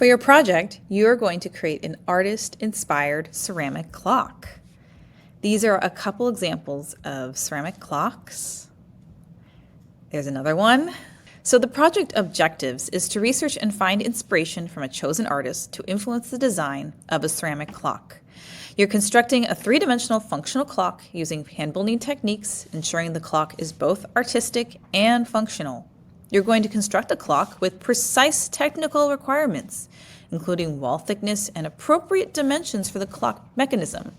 For your project, you are going to create an artist-inspired ceramic clock. These are a couple examples of ceramic clocks. There's another one. So the project objectives is to research and find inspiration from a chosen artist to influence the design of a ceramic clock. You're constructing a three-dimensional functional clock using hand-building techniques, ensuring the clock is both artistic and functional. You're going to construct a clock with precise technical requirements, including wall thickness and appropriate dimensions for the clock mechanism.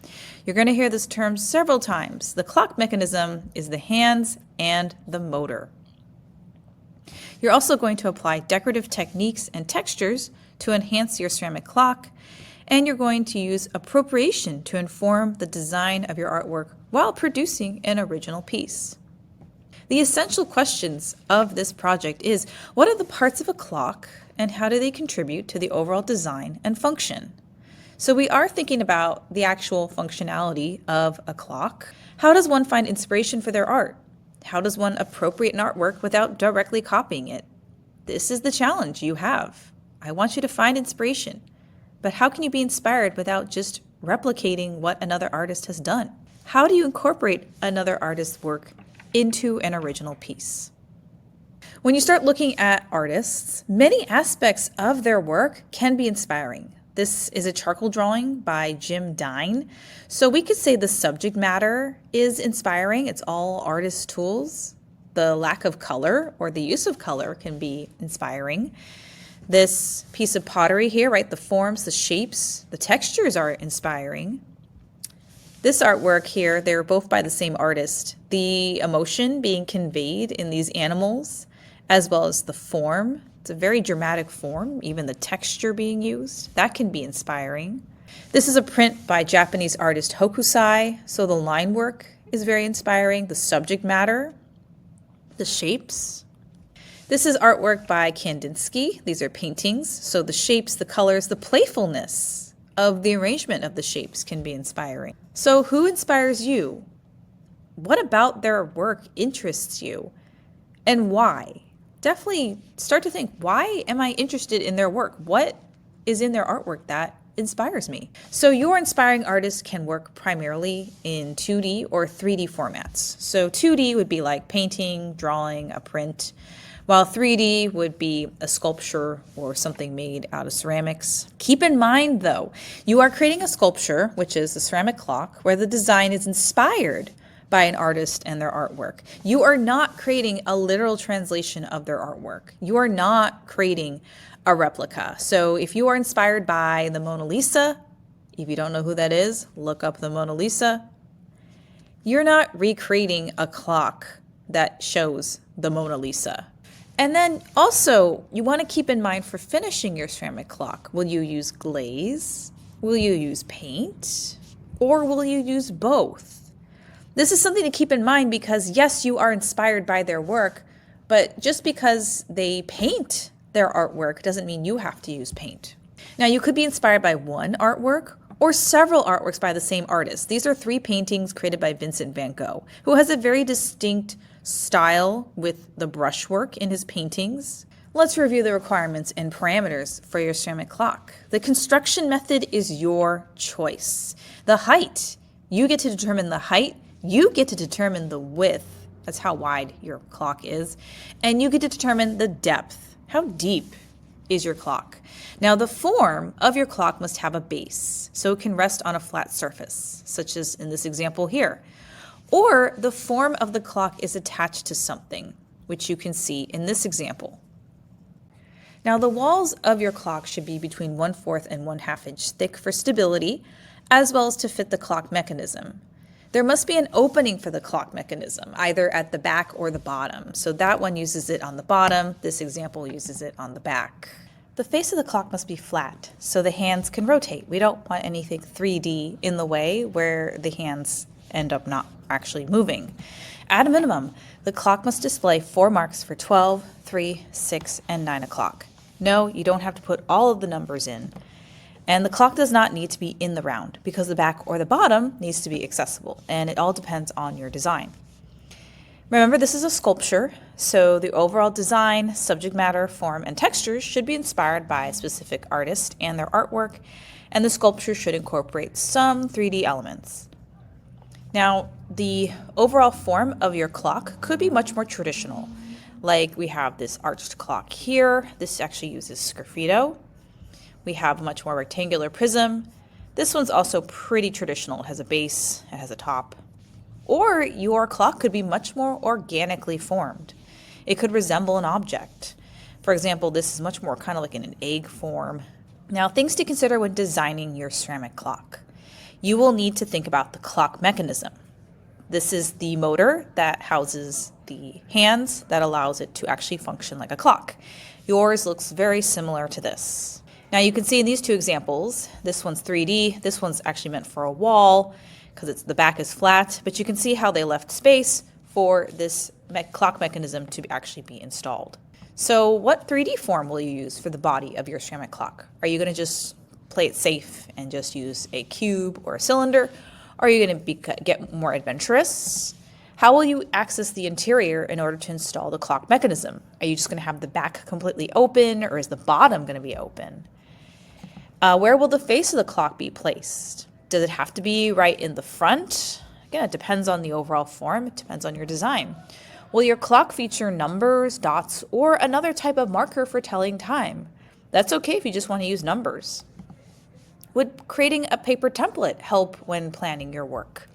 You're going to hear this term several times. The clock mechanism is the hands and the motor. You're also going to apply decorative techniques and textures to enhance your ceramic clock, and you're going to use appropriation to inform the design of your artwork while producing an original piece. The essential questions of this project is, what are the parts of a clock and how do they contribute to the overall design and function? So we are thinking about the actual functionality of a clock. How does one find inspiration for their art? How does one appropriate an artwork without directly copying it? This is the challenge you have. I want you to find inspiration, but how can you be inspired without just replicating what another artist has done? How do you incorporate another artist's work into an original piece? When you start looking at artists, many aspects of their work can be inspiring. This is a charcoal drawing by Jim Dine. So we could say the subject matter is inspiring. It's all artist tools. The lack of color or the use of color can be inspiring. This piece of pottery here, right? The forms, the shapes, the textures are inspiring. This artwork here, they're both by the same artist. The emotion being conveyed in these animals, as well as the form. It's a very dramatic form, even the texture being used. That can be inspiring. This is a print by Japanese artist Hokusai, so the line work is very inspiring. The subject matter, the shapes. This is artwork by Kandinsky. These are paintings, so the shapes, the colors, the playfulness of the arrangement of the shapes can be inspiring. So who inspires you? What about their work interests you? And why? Definitely start to think, why am I interested in their work? What is in their artwork that inspires me? So your inspiring artist can work primarily in 2D or 3D formats. So 2D would be like painting, drawing, a print, while 3D would be a sculpture or something made out of ceramics. Keep in mind though, you are creating a sculpture, which is a ceramic clock, where the design is inspired by an artist and their artwork. You are not creating a literal translation of their artwork. You are not creating a replica. So if you are inspired by the Mona Lisa, if you don't know who that is, look up the Mona Lisa. You're not recreating a clock that shows the Mona Lisa. And then also, you want to keep in mind for finishing your ceramic clock, will you use glaze? Will you use paint? Or will you use both? This is something to keep in mind because yes, you are inspired by their work, but just because they paint their artwork doesn't mean you have to use paint. Now you could be inspired by one artwork or several artworks by the same artist. These are 3 paintings created by Vincent van Gogh, who has a very distinct style with the brushwork in his paintings. Let's review the requirements and parameters for your ceramic clock. The construction method is your choice. The height, you get to determine the height. You get to determine the width, that's how wide your clock is, and you get to determine the depth. How deep is your clock? Now the form of your clock must have a base, so it can rest on a flat surface, such as in this example here. Or the form of the clock is attached to something, which you can see in this example. Now the walls of your clock should be between 1/4 and 1/2 inch thick for stability, as well as to fit the clock mechanism. There must be an opening for the clock mechanism, either at the back or the bottom. So that one uses it on the bottom. This example uses it on the back. The face of the clock must be flat so the hands can rotate. We don't want anything 3D in the way where the hands end up not actually moving. At a minimum, the clock must display 4 marks for 12, 3, 6, and 9 o'clock. No, you don't have to put all of the numbers in. And the clock does not need to be in the round because the back or the bottom needs to be accessible, and it all depends on your design. Remember, this is a sculpture, so the overall design, subject matter, form, and textures should be inspired by a specific artist and their artwork, and the sculpture should incorporate some 3D elements. Now, the overall form of your clock could be much more traditional. Like we have this arched clock here. This actually uses sgraffito. We have a much more rectangular prism. This one's also pretty traditional. It has a base, it has a top. Or your clock could be much more organically formed. It could resemble an object. For example, this is much more kind of like in an egg form. Now, things to consider when designing your ceramic clock. You will need to think about the clock mechanism. This is the motor that houses the hands that allows it to actually function like a clock. Yours looks very similar to this. Now you can see in these two examples, this one's 3D, this one's actually meant for a wall because the back is flat, but you can see how they left space for this clock mechanism to actually be installed. So what 3D form will you use for the body of your ceramic clock? Are you going to just play it safe and just use a cube or a cylinder? Or are you going to get more adventurous? How will you access the interior in order to install the clock mechanism? Are you just going to have the back completely open, or is the bottom going to be open? Where will the face of the clock be placed? Does it have to be right in the front? Again, it depends on the overall form. It depends on your design. Will your clock feature numbers, dots, or another type of marker for telling time? That's okay if you just want to use numbers. Would creating a paper template help when planning your work?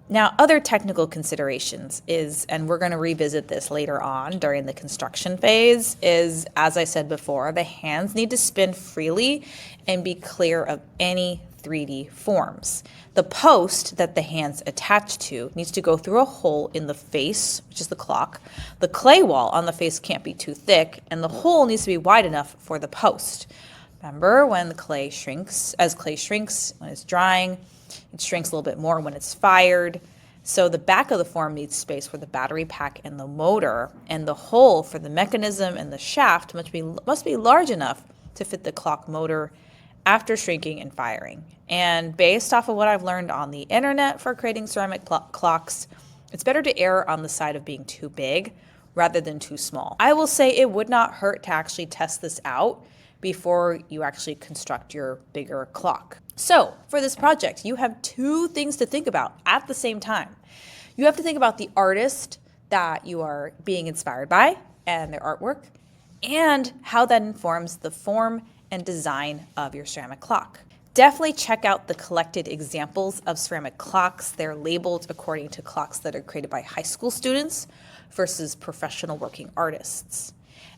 Now, other technical considerations is, and we're going to revisit this later on during the construction phase, is, as I said before, the hands need to spin freely and be clear of any 3D forms. The post that the hands attach to needs to go through a hole in the face, which is the clock. The clay wall on the face can't be too thick, and the hole needs to be wide enough for the post. Remember, when the clay shrinks, when it's drying, it shrinks a little bit more when it's fired. So the back of the form needs space for the battery pack and the motor, and the hole for the mechanism and the shaft must be large enough to fit the clock motor after shrinking and firing. And based off of what I've learned on the internet for creating ceramic clocks, it's better to err on the side of being too big rather than too small. I will say it would not hurt to actually test this out before you actually construct your bigger clock. So for this project, you have two things to think about at the same time. You have to think about the artist that you are being inspired by and their artwork, and how that informs the form and design of your ceramic clock. Definitely check out the collected examples of ceramic clocks. They're labeled according to clocks that are created by high school students versus professional working artists.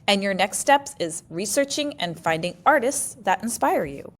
And your next steps is researching and finding artists that inspire you.